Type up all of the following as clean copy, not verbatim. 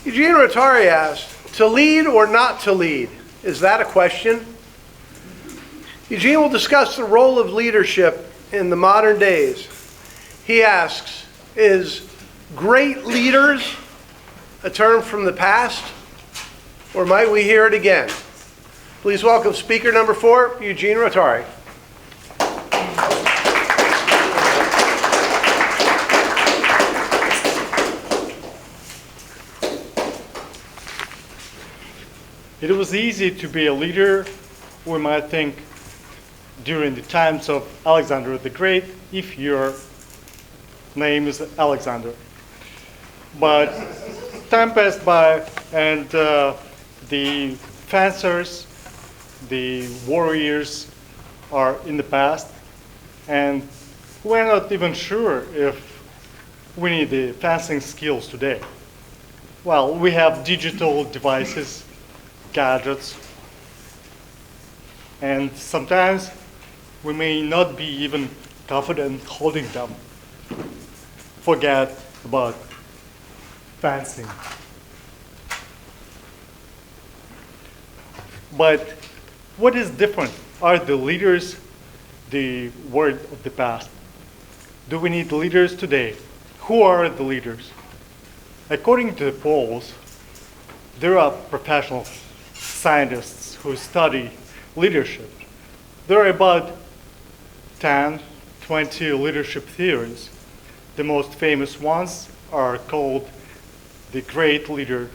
Eugeniu Rotari asked, to lead or not to lead? Is that a question? Eugene will discuss the role of leadership in the modern days. He asks, is great leaders a term from the past, or might we hear it again? Please welcome speaker number 4, Eugeniu Rotari. It was easy to be a leader, we might think, during the times of Alexander the Great, if your name is Alexander. But time passed by, and the fencers, the warriors are in the past, and we're not even sure if we need the fencing skills today. Well, we have digital devices, gadgets, and sometimes we may not be even confident holding them. Forget about fencing. But what is different? Are the leaders the word of the past? Do we need leaders today? Who are the leaders? According to the polls, there are professional scientists who study leadership. There are about 10, 20 leadership theories. The most famous ones are called the great leader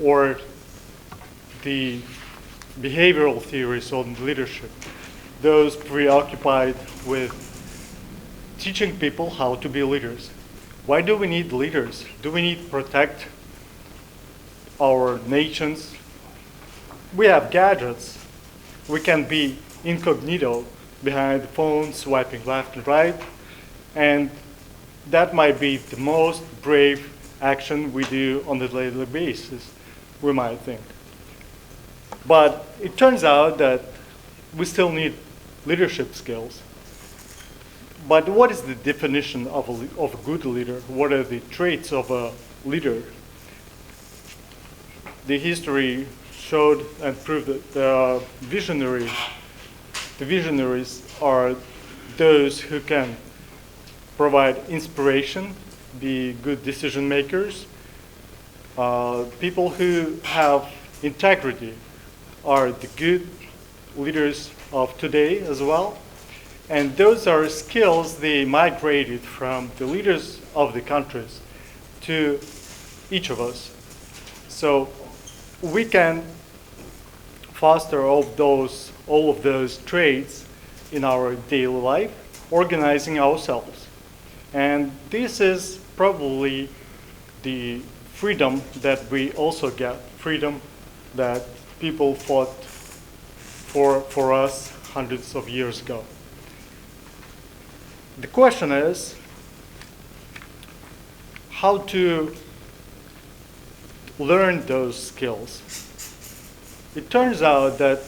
or the behavioral theories on leadership. Those preoccupied with teaching people how to be leaders. Why do we need leaders? Do we need to protect our nations? We have gadgets. We can be incognito behind the phone, swiping left and right, and that might be the most brave action we do on a daily basis, we might think. But it turns out that we still need leadership skills. But what is the definition of a good leader? What are the traits of a leader? The history showed and proved that the visionaries are those who can provide inspiration, be good decision makers. People who have integrity are the good leaders of today as well. And those are skills they migrated from the leaders of the countries to each of us. So we can foster all of those traits in our daily life, organizing ourselves. And this is probably the freedom that we also get, freedom that people fought for us hundreds of years ago. The question is how to learn those skills. It turns out that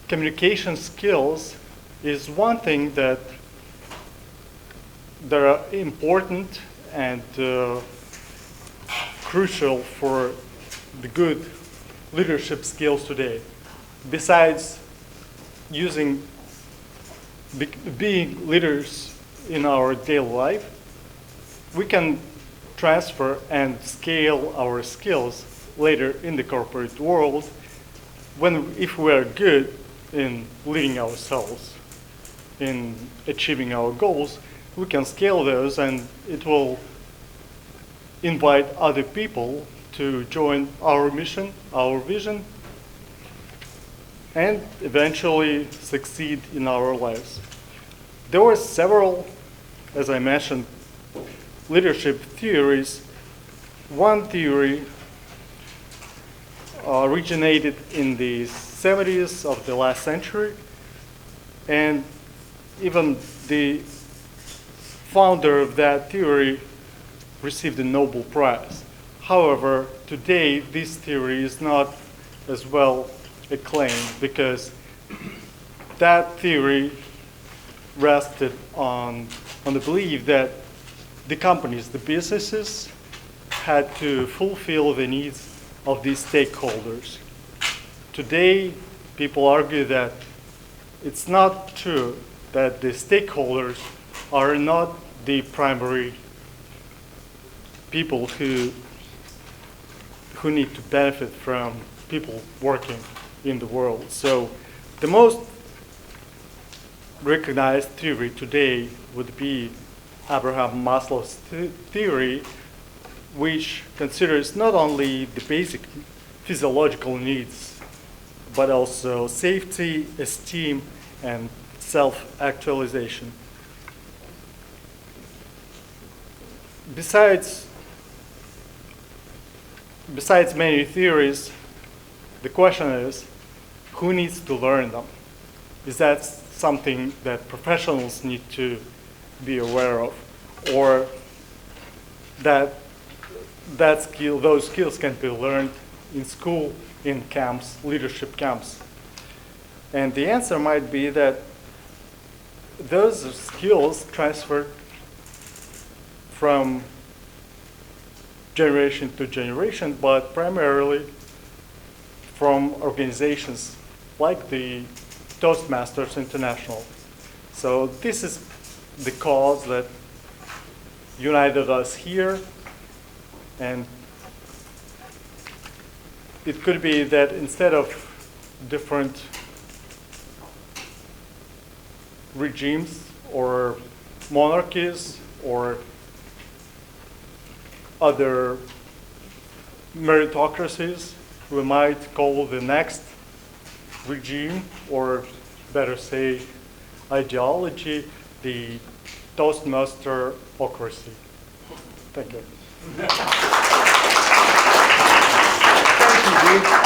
communication skills is one thing that are important and crucial for the good leadership skills today. Besides being leaders in our daily life, we can transfer and scale our skills later in the corporate world if we are good in leading ourselves, in achieving our goals. We can scale those, and it will invite other people to join our mission, our vision, and eventually succeed in our lives. There were several, as I mentioned, leadership theories. One theory originated in the 70s of the last century, and even the founder of that theory received a Nobel Prize. However, today this theory is not as well acclaimed because that theory rested on the belief that the companies, the businesses, had to fulfill the needs of these stakeholders. Today, people argue that it's not true that the stakeholders are not the primary people who need to benefit from people working in the world. So the most recognized theory today would be Abraham Maslow's theory, which considers not only the basic physiological needs, but also safety, esteem, and self-actualization. Besides many theories, the question is, who needs to learn them? Is that something that professionals need to be aware of, or those skills can be learned in school, in camps, leadership camps? And the answer might be that those skills transfer from generation to generation, but primarily from organizations like the Toastmasters International. So this is the cause that united us here, and it could be that instead of different regimes or monarchies or other meritocracies, we might call the next regime, or better say ideology, the Toastmasterocracy. Thank you. Thank you, Dean.